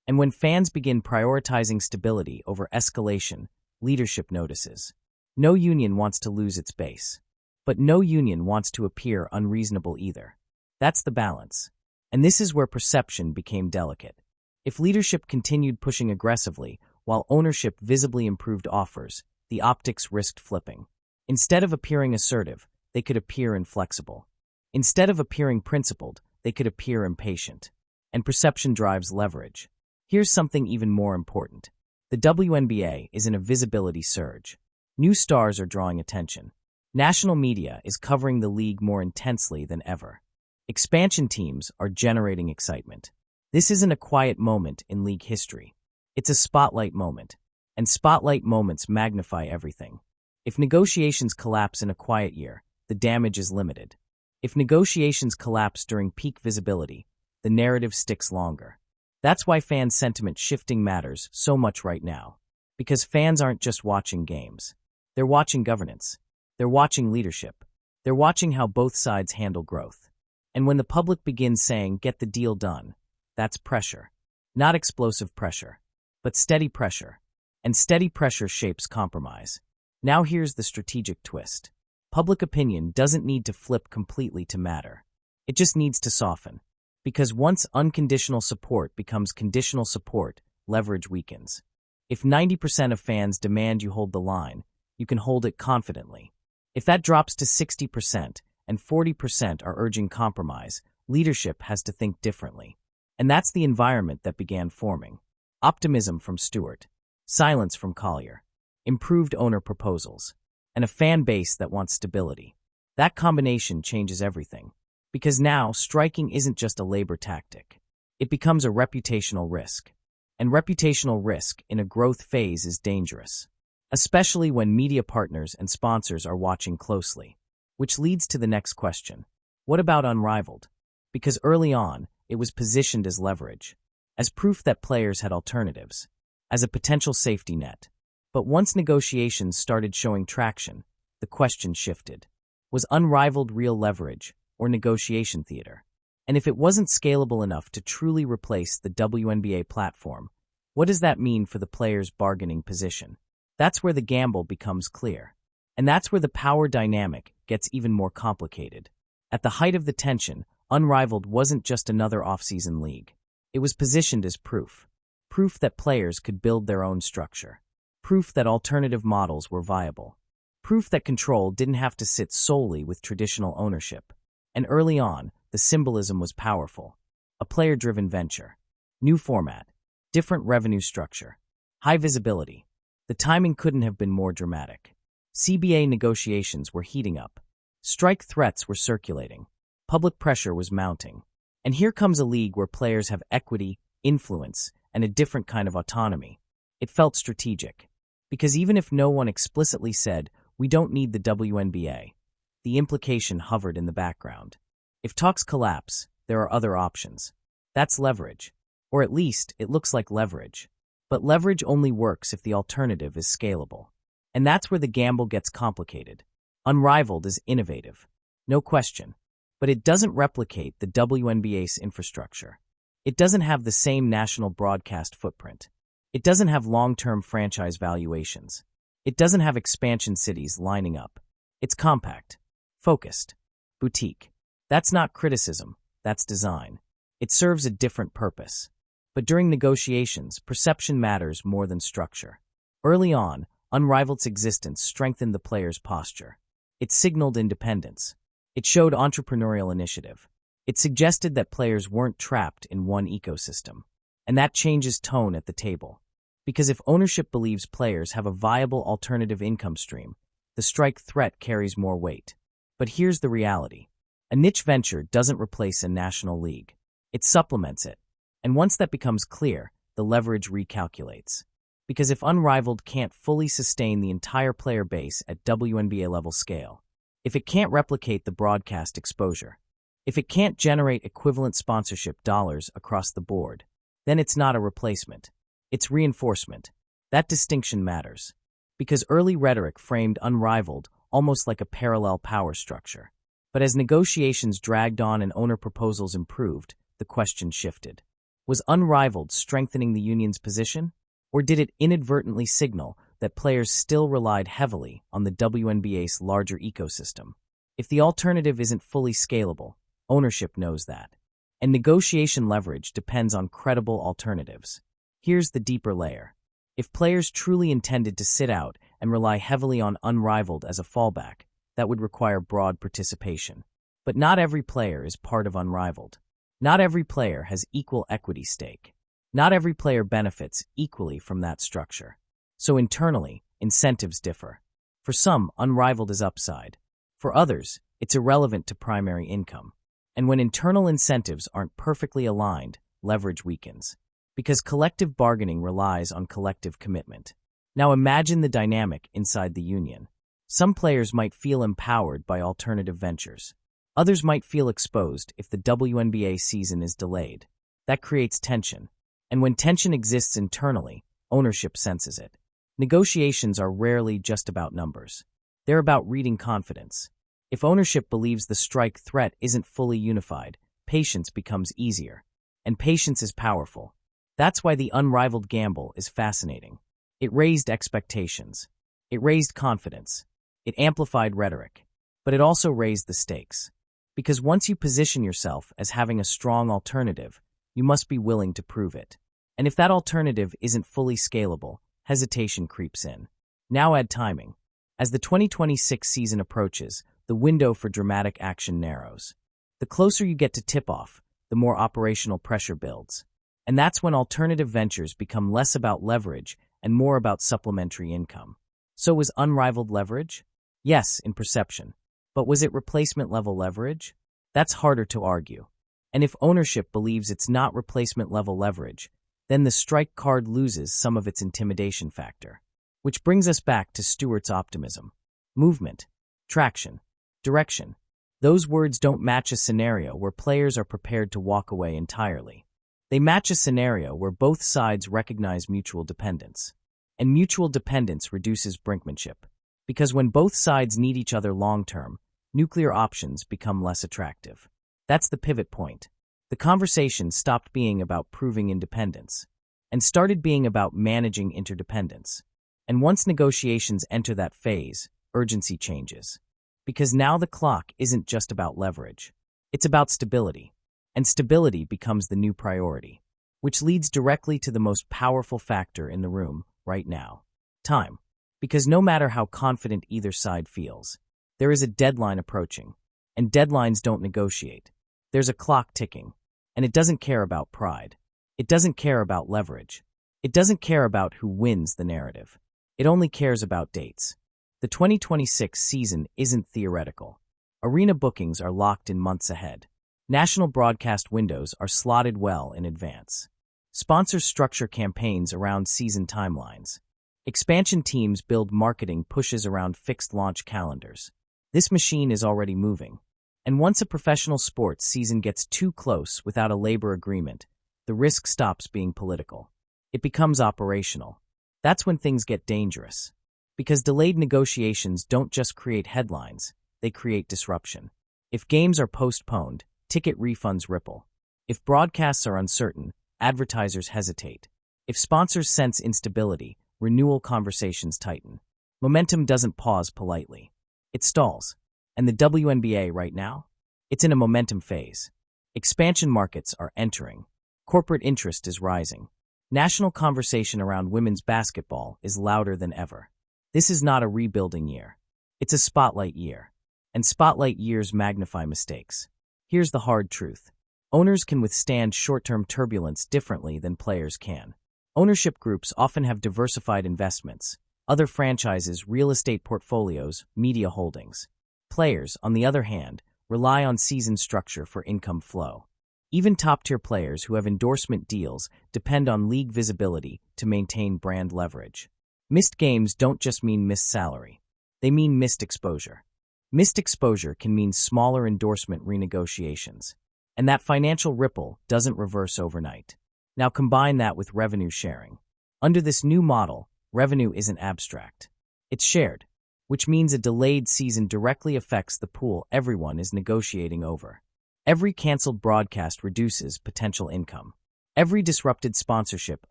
[SPEAKER 3] And when fans begin prioritizing stability over escalation, leadership notices. No union wants to lose its base. But no union wants to appear unreasonable either. That's the balance. And this is where perception became delicate. If leadership continued pushing aggressively, while ownership visibly improved offers, the optics risked flipping. Instead of appearing assertive, they could appear inflexible. Instead of appearing principled, they could appear impatient. And perception drives leverage. Here's something even more important. The WNBA is in a visibility surge. New stars are drawing attention. National media is covering the league more intensely than ever. Expansion teams are generating excitement. This isn't a quiet moment in league history. It's a spotlight moment. And spotlight moments magnify everything. If negotiations collapse in a quiet year, the damage is limited. If negotiations collapse during peak visibility, the narrative sticks longer. That's why fan sentiment shifting matters so much right now. Because fans aren't just watching games. They're watching governance. They're watching leadership. They're watching how both sides handle growth. And when the public begins saying, "Get the deal done," that's pressure. Not explosive pressure, but steady pressure. And steady pressure shapes compromise. Now here's the strategic twist. Public opinion doesn't need to flip completely to matter. It just needs to soften. Because once unconditional support becomes conditional support, leverage weakens. If 90% of fans demand you hold the line, you can hold it confidently. If that drops to 60% and 40% are urging compromise, leadership has to think differently. And that's the environment that began forming. Optimism from Stewart, silence from Collier, improved owner proposals, and a fan base that wants stability. That combination changes everything. Because now, striking isn't just a labor tactic. It becomes a reputational risk. And reputational risk in a growth phase is dangerous. Especially when media partners and sponsors are watching closely. Which leads to the next question. What about unrivaled? Because early on, it was positioned as leverage. As proof that players had alternatives. As a potential safety net. But once negotiations started showing traction, the question shifted. Was unrivaled real leverage, or negotiation theater? And if it wasn't scalable enough to truly replace the WNBA platform, what does that mean for the player's bargaining position? That's where the gamble becomes clear. And that's where the power dynamic gets even more complicated. At the height of the tension, Unrivaled wasn't just another off-season league. It was positioned as proof. Proof that players could build their own structure. Proof that alternative models were viable. Proof that control didn't have to sit solely with traditional ownership. And early on, the symbolism was powerful. A player-driven venture. New format. Different revenue structure. High visibility. The timing couldn't have been more dramatic. CBA negotiations were heating up. Strike threats were circulating. Public pressure was mounting. And here comes a league where players have equity, influence, and a different kind of autonomy. It felt strategic. Because even if no one explicitly said, "We don't need the WNBA," the implication hovered in the background. If talks collapse, there are other options. That's leverage. Or at least, it looks like leverage. But leverage only works if the alternative is scalable. And that's where the gamble gets complicated. Unrivaled is innovative. No question. But it doesn't replicate the WNBA's infrastructure. It doesn't have the same national broadcast footprint. It doesn't have long-term franchise valuations. It doesn't have expansion cities lining up. It's compact, focused, boutique. That's not criticism, that's design. It serves a different purpose. But during negotiations, perception matters more than structure. Early on, Unrivaled's existence strengthened the player's posture. It signaled independence. It showed entrepreneurial initiative. It suggested that players weren't trapped in one ecosystem. And that changes tone at the table. Because if ownership believes players have a viable alternative income stream, the strike threat carries more weight. But here's the reality. A niche venture doesn't replace a national league. It supplements it. And once that becomes clear, the leverage recalculates. Because if Unrivaled can't fully sustain the entire player base at WNBA level scale, if it can't replicate the broadcast exposure, if it can't generate equivalent sponsorship dollars across the board, then it's not a replacement. It's reinforcement. That distinction matters. Because early rhetoric framed Unrivaled almost like a parallel power structure. But as negotiations dragged on and owner proposals improved, the question shifted. Was Unrivaled strengthening the union's position? Or did it inadvertently signal that players still relied heavily on the WNBA's larger ecosystem? If the alternative isn't fully scalable, ownership knows that. And negotiation leverage depends on credible alternatives. Here's the deeper layer. If players truly intended to sit out and rely heavily on Unrivaled as a fallback, that would require broad participation. But not every player is part of Unrivaled. Not every player has equal equity stake. Not every player benefits equally from that structure. So internally, incentives differ. For some, Unrivaled is upside. For others, it's irrelevant to primary income. And when internal incentives aren't perfectly aligned, leverage weakens. Because collective bargaining relies on collective commitment. Now imagine the dynamic inside the union. Some players might feel empowered by alternative ventures. Others might feel exposed if the WNBA season is delayed. That creates tension. And when tension exists internally, ownership senses it. Negotiations are rarely just about numbers. They're about reading confidence. If ownership believes the strike threat isn't fully unified, patience becomes easier. And patience is powerful. That's why the Unrivaled gamble is fascinating. It raised expectations. It raised confidence. It amplified rhetoric. But it also raised the stakes. Because once you position yourself as having a strong alternative, you must be willing to prove it. And if that alternative isn't fully scalable, hesitation creeps in. Now add timing. As the 2026 season approaches, the window for dramatic action narrows. The closer you get to tip-off, the more operational pressure builds. And that's when alternative ventures become less about leverage and more about supplementary income. So was Unrivaled leverage? Yes, in perception. But was it replacement-level leverage? That's harder to argue. And if ownership believes it's not replacement-level leverage, then the strike card loses some of its intimidation factor. Which brings us back to Stewart's optimism. Movement, traction, direction. Those words don't match a scenario where players are prepared to walk away entirely. They match a scenario where both sides recognize mutual dependence. And mutual dependence reduces brinkmanship. Because when both sides need each other long-term, nuclear options become less attractive. That's the pivot point. The conversation stopped being about proving independence and started being about managing interdependence. And once negotiations enter that phase, urgency changes. Because now the clock isn't just about leverage. It's about stability. And stability becomes the new priority. Which leads directly to the most powerful factor in the room right now. Time. Because no matter how confident either side feels, there is a deadline approaching. And deadlines don't negotiate. There's a clock ticking. And it doesn't care about pride. It doesn't care about leverage. It doesn't care about who wins the narrative. It only cares about dates. The 2026 season isn't theoretical. Arena bookings are locked in months ahead. National broadcast windows are slotted well in advance. Sponsors structure campaigns around season timelines. Expansion teams build marketing pushes around fixed launch calendars. This machine is already moving. And once a professional sports season gets too close without a labor agreement, the risk stops being political. It becomes operational. That's when things get dangerous. Because delayed negotiations don't just create headlines, they create disruption. If games are postponed, ticket refunds ripple. If broadcasts are uncertain, advertisers hesitate. If sponsors sense instability, renewal conversations tighten. Momentum doesn't pause politely. It stalls. And the WNBA right now? It's in a momentum phase. Expansion markets are entering. Corporate interest is rising. National conversation around women's basketball is louder than ever. This is not a rebuilding year. It's a spotlight year. And spotlight years magnify mistakes. Here's the hard truth. Owners can withstand short-term turbulence differently than players can. Ownership groups often have diversified investments, other franchises, real estate portfolios, media holdings. Players, on the other hand, rely on season structure for income flow. Even top-tier players who have endorsement deals depend on league visibility to maintain brand leverage. Missed games don't just mean missed salary. They mean missed exposure. Missed exposure can mean smaller endorsement renegotiations. And that financial ripple doesn't reverse overnight. Now combine that with revenue sharing. Under this new model, revenue isn't abstract. It's shared, which means a delayed season directly affects the pool everyone is negotiating over. Every canceled broadcast reduces potential income. Every disrupted sponsorship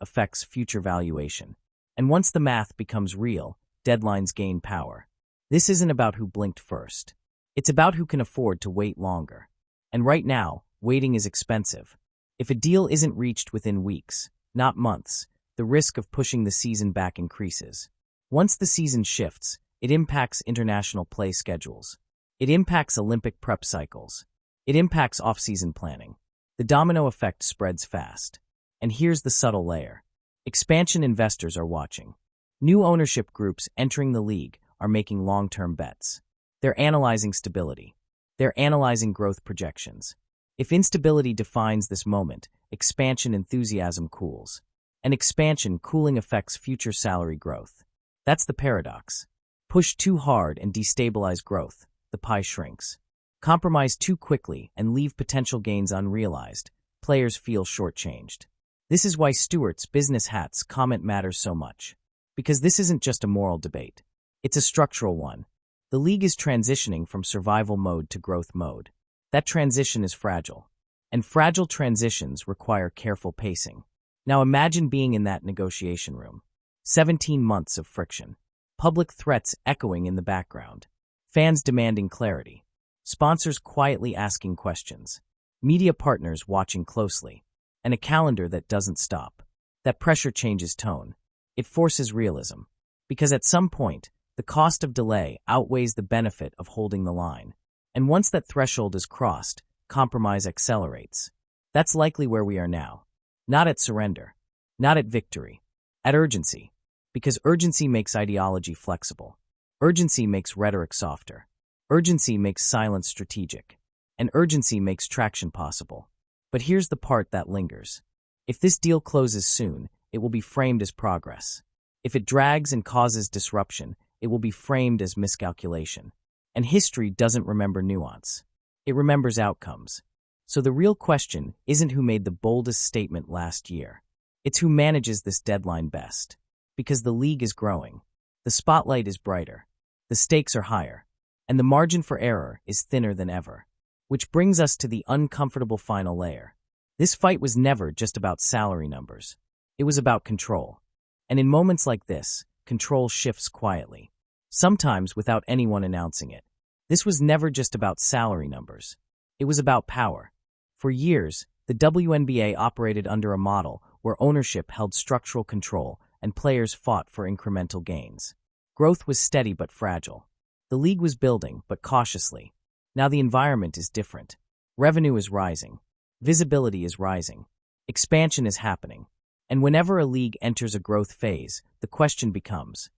[SPEAKER 3] affects future valuation. And once the math becomes real, deadlines gain power. This isn't about who blinked first. It's about who can afford to wait longer. And right now, waiting is expensive. If a deal isn't reached within weeks, not months, the risk of pushing the season back increases. Once the season shifts, it impacts international play schedules. It impacts Olympic prep cycles. It impacts off-season planning. The domino effect spreads fast. And here's the subtle layer. Expansion investors are watching. New ownership groups entering the league are making long-term bets. They're analyzing stability. They're analyzing growth projections. If instability defines this moment, expansion enthusiasm cools. And expansion cooling affects future salary growth. That's the paradox. Push too hard and destabilize growth, the pie shrinks. Compromise too quickly and leave potential gains unrealized, players feel shortchanged. This is why Stewart's business hats comment matters so much. Because this isn't just a moral debate. It's a structural one. The league is transitioning from survival mode to growth mode. That transition is fragile. And fragile transitions require careful pacing. Now imagine being in that negotiation room. 17 months of friction. Public threats echoing in the background. Fans demanding clarity. Sponsors quietly asking questions. Media partners watching closely. And a calendar that doesn't stop. That pressure changes tone. It forces realism. Because at some point, the cost of delay outweighs the benefit of holding the line. And once that threshold is crossed, compromise accelerates. That's likely where we are now. Not at surrender. Not at victory. At urgency. Because urgency makes ideology flexible. Urgency makes rhetoric softer. Urgency makes silence strategic. And urgency makes traction possible. But here's the part that lingers. If this deal closes soon, it will be framed as progress. If it drags and causes disruption, it will be framed as miscalculation. And history doesn't remember nuance. It remembers outcomes. So the real question isn't who made the boldest statement last year. It's who manages this deadline best. Because the league is growing. The spotlight is brighter. The stakes are higher. And the margin for error is thinner than ever. Which brings us to the uncomfortable final layer. This fight was never just about salary numbers. It was about control. And in moments like this, control shifts quietly. Sometimes without anyone announcing it. This was never just about salary numbers. It was about power. For years, the WNBA operated under a model where ownership held structural control and players fought for incremental gains. Growth was steady but fragile. The league was building, but cautiously. Now the environment is different. Revenue is rising. Visibility is rising. Expansion is happening. And whenever a league enters a growth phase, the question becomes,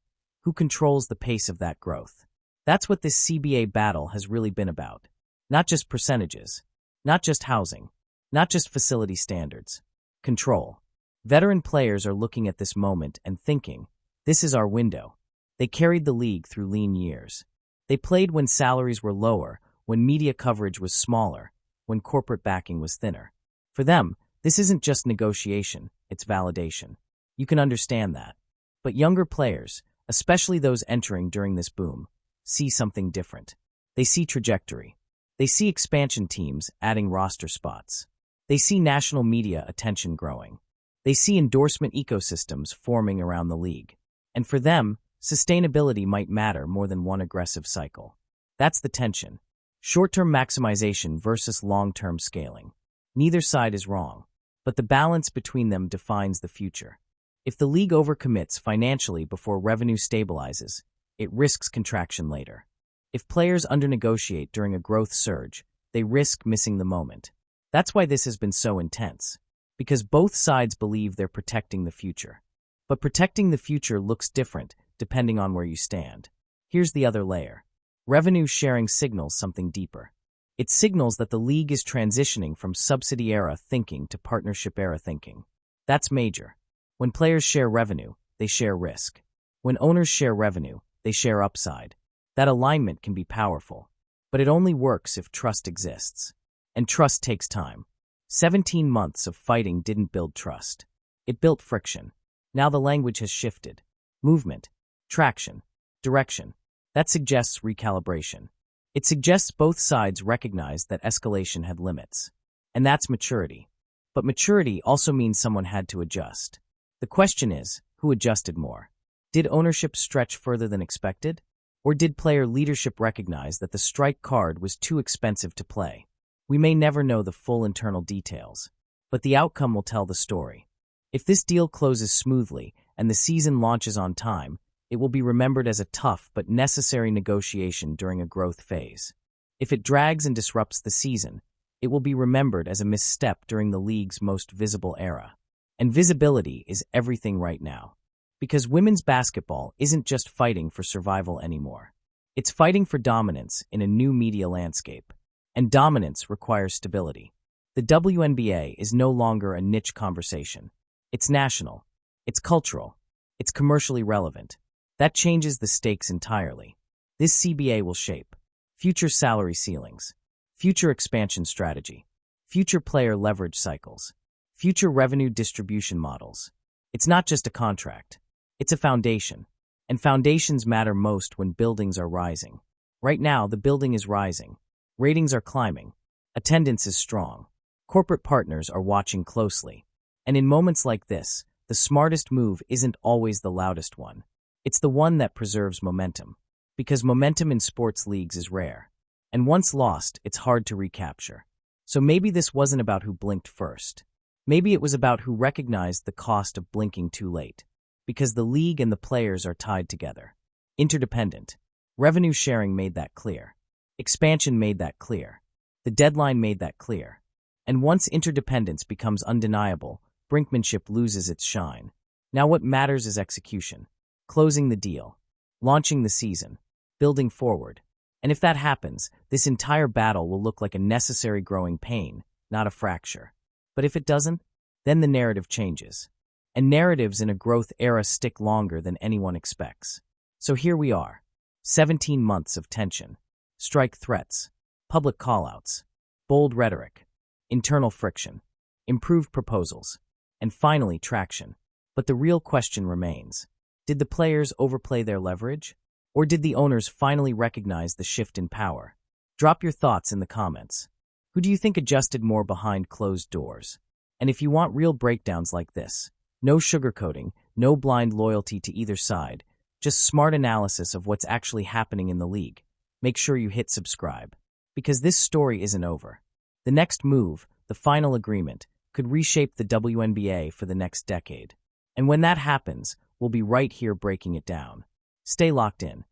[SPEAKER 3] who controls the pace of that growth? That's what this CBA battle has really been about. Not just percentages, not just housing, not just facility standards. Control. Veteran players are looking at this moment and thinking, this is our window. They carried the league through lean years. They played when salaries were lower, when media coverage was smaller, when corporate backing was thinner. For them, this isn't just negotiation, it's validation. You can understand that. But younger players, especially those entering during this boom, see something different. They see trajectory. They see expansion teams adding roster spots. They see national media attention growing. They see endorsement ecosystems forming around the league. And for them, sustainability might matter more than one aggressive cycle. That's the tension. Short-term maximization versus long-term scaling. Neither side is wrong, but the balance between them defines the future. If the league overcommits financially before revenue stabilizes, it risks contraction later. If players undernegotiate during a growth surge, they risk missing the moment. That's why this has been so intense, because both sides believe they're protecting the future. But protecting the future looks different depending on where you stand. Here's the other layer. Revenue sharing signals something deeper. It signals that the league is transitioning from subsidy-era thinking to partnership-era thinking. That's major. When players share revenue, they share risk. When owners share revenue, they share upside. That alignment can be powerful, but it only works if trust exists. And trust takes time. 17 months of fighting didn't build trust. It built friction. Now the language has shifted. Movement, traction, direction. That suggests recalibration. It suggests both sides recognize that escalation had limits. And that's maturity. But maturity also means someone had to adjust. The question is, who adjusted more? Did ownership stretch further than expected? Or did player leadership recognize that the strike card was too expensive to play? We may never know the full internal details, but the outcome will tell the story. If this deal closes smoothly and the season launches on time, it will be remembered as a tough but necessary negotiation during a growth phase. If it drags and disrupts the season, it will be remembered as a misstep during the league's most visible era. And visibility is everything right now. Because women's basketball isn't just fighting for survival anymore. It's fighting for dominance in a new media landscape. And dominance requires stability. The WNBA is no longer a niche conversation. It's national. It's cultural. It's commercially relevant. That changes the stakes entirely. This CBA will shape future salary ceilings, future expansion strategy, future player leverage cycles, future revenue distribution models. It's not just a contract. It's a foundation. And foundations matter most when buildings are rising. Right now, the building is rising. Ratings are climbing. Attendance is strong. Corporate partners are watching closely. And in moments like this, the smartest move isn't always the loudest one. It's the one that preserves momentum. Because momentum in sports leagues is rare. And once lost, it's hard to recapture. So maybe this wasn't about who blinked first. Maybe it was about who recognized the cost of blinking too late. Because the league and the players are tied together. Interdependent. Revenue sharing made that clear. Expansion made that clear. The deadline made that clear. And once interdependence becomes undeniable, brinkmanship loses its shine. Now what matters is execution. Closing the deal. Launching the season. Building forward. And if that happens, this entire battle will look like a necessary growing pain, not a fracture. But if it doesn't, then the narrative changes. And narratives in a growth era stick longer than anyone expects. So here we are. 17 months of tension. Strike threats. Public callouts. Bold rhetoric. Internal friction. Improved proposals. And finally, traction. But the real question remains. Did the players overplay their leverage? Or did the owners finally recognize the shift in power? Drop your thoughts in the comments. Who do you think adjusted more behind closed doors? And if you want real breakdowns like this, no sugarcoating, no blind loyalty to either side, just smart analysis of what's actually happening in the league, make sure you hit subscribe. Because this story isn't over. The next move, the final agreement, could reshape the WNBA for the next decade. And when that happens, we'll be right here breaking it down. Stay locked in.